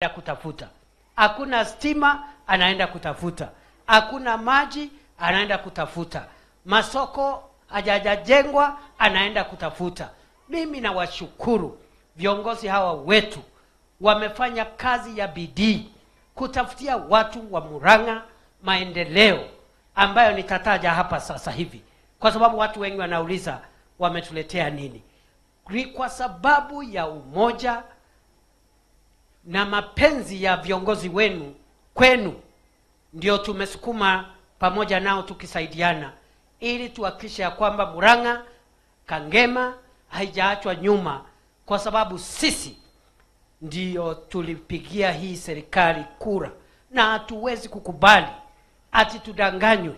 kutafuta. Hakuna stima, anaenda kutafuta. Hakuna maji, anaenda kutafuta. Masoko hajajengwa, anaenda kutafuta. Mimi nawashukuru viongozi hawa wetu, wamefanya kazi ya bidii kutafutia watu wa Murang'a maendeleo ambayo nitataja hapa sasa hivi, kwa sababu watu wengi wanauliza wametuletea nini. Kwa sababu ya umoja na mapenzi ya viongozi wenu kwenu, ndio tumesukuma pamoja nao tukisaidiana, ili tuhakikishe ya kwamba Murang'a, Kangema haijaachwa nyuma, kwa sababu sisi ndio tulipigia hii serikali kura, na hatuwezi kukubali ati tudanganywe.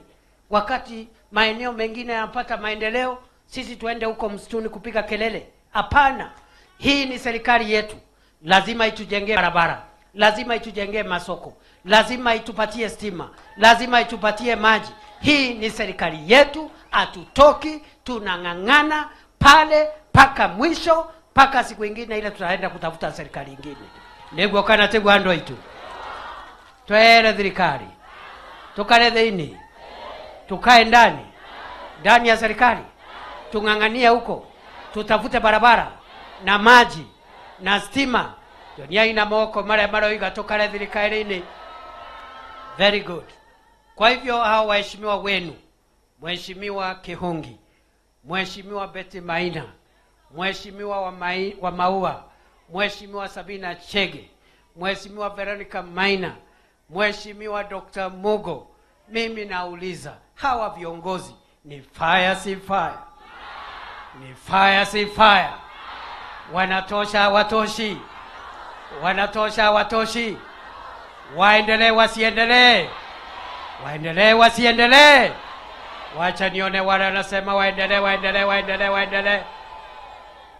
Wakati maeneo mengine yanapata maendeleo, sisi tuende huko msituni kupiga kelele. Hapana, hii ni serikali yetu. Lazima itujengee barabara, lazima itujengee masoko, lazima itupatie stima, lazima itupatie maji. Hii ni serikali yetu, hatutoki, tunang'ang'ana pale paka mwisho, paka siku ingine ile tutaenda kutafuta serikali nyingine. Nego kana tego ando itu. Twere serikali. Tukale dhini. Tukae ndani ya serikali. Tung'ang'ania huko. Tutafute barabara na maji na stima. Dunia ina moko mara iga tukale serikali. Very good. Kwa hivyo hao waheshimiwa wenu, Mheshimiwa Kihungi, Mheshimiwa Betty Maina, Mheshimiwa wa Maua, Mheshimiwa Sabina Chege, Mheshimiwa Veronica Maina, Mheshimiwa Dr. Mugo, mimi nauliza hawa viongozi ni fire si fire? Ni fire si fire? Wanatosha watoshi? Wanatosha watoshi? Waendelee wasiendelee? Waendelee wasiendelee? Wacha nione wale wanasema waendelee.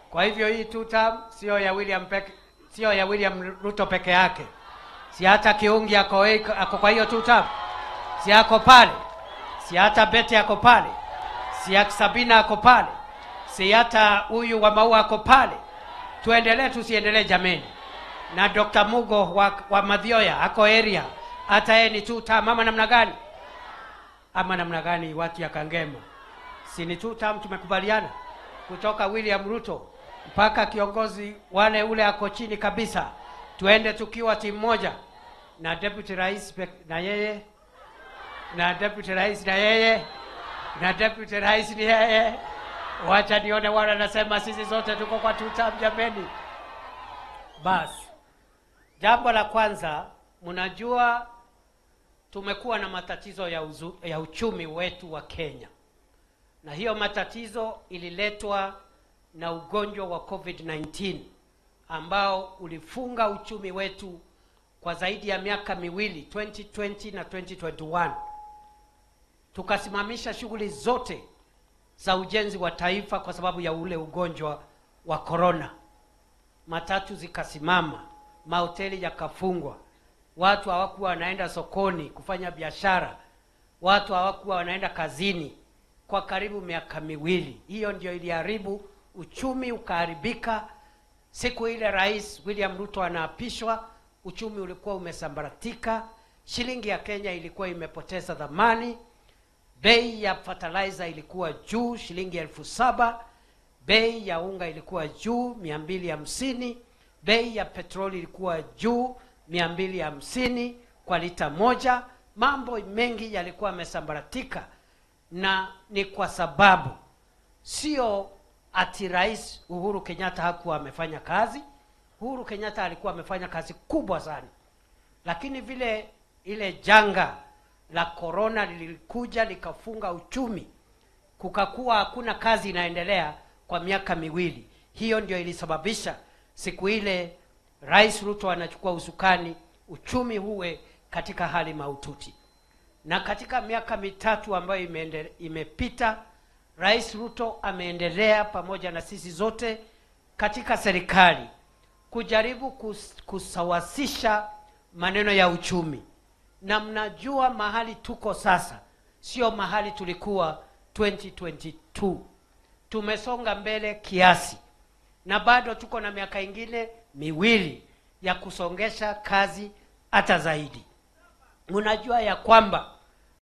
Kwa hivyo hii tutam sio ya William Ruto peke yake. Si hata Kihungi ako kwa hiyo tutam. Si ako pale. Si hata Betty ako pale. Si hata Sabina ako pale. Si hata huyu wa Maua ako pale. Tuendelee tusiendelee jameni? Na Dr. Mugo wa Mathioya ako area. Hata yeye ni tutam. Mama namna gani? Ama namna gani watu ya Kangema? Si ni tutam tumekubaliana? Kutoka William Ruto mpaka kiongozi wale ule ako chini kabisa, tuende tukiwa timu moja, na deputy rais na yeye, na deputy rais na yeye, na deputy rais ni yeye. Wacha nione wale nasema sisi zote tuko kwa tutam jameni. Basi jambo la kwanza, mnajua tumekuwa na matatizo ya uchumi wetu wa Kenya, na hiyo matatizo ililetwa na ugonjwa wa COVID-19 ambao ulifunga uchumi wetu kwa zaidi ya miaka miwili, 2020 na 2021. Tukasimamisha shughuli zote za ujenzi wa taifa kwa sababu ya ule ugonjwa wa corona. Matatu zikasimama, mahoteli yakafungwa, watu hawakuwa wanaenda sokoni kufanya biashara, watu hawakuwa wanaenda kazini kwa karibu miaka miwili. Hiyo ndio iliharibu uchumi, ukaharibika. Siku ile Rais William Ruto anaapishwa, uchumi ulikuwa umesambaratika. Shilingi ya Kenya ilikuwa imepoteza thamani. Bei ya fertilizer ilikuwa juu, shilingi 7,000. Bei ya unga ilikuwa juu, 250. Bei ya petroli ilikuwa juu, 250 kwa lita moja. Mambo mengi yalikuwa yamesambaratika, na ni kwa sababu sio ati Rais Uhuru Kenyatta hakuwa amefanya kazi. Uhuru Kenyatta alikuwa amefanya kazi kubwa sana, lakini vile ile janga la corona lilikuja likafunga uchumi, kukakuwa hakuna kazi inaendelea kwa miaka miwili. Hiyo ndio ilisababisha siku ile Rais Ruto anachukua usukani, uchumi huwe katika hali mahututi. Na katika miaka mitatu ambayo imepita, Rais Ruto ameendelea pamoja na sisi zote katika serikali kujaribu kusawasisha maneno ya uchumi. Na mnajua mahali tuko sasa sio mahali tulikuwa 2022. Tumesonga mbele kiasi, na bado tuko na miaka ingine miwili ya kusongesha kazi hata zaidi. Unajua ya kwamba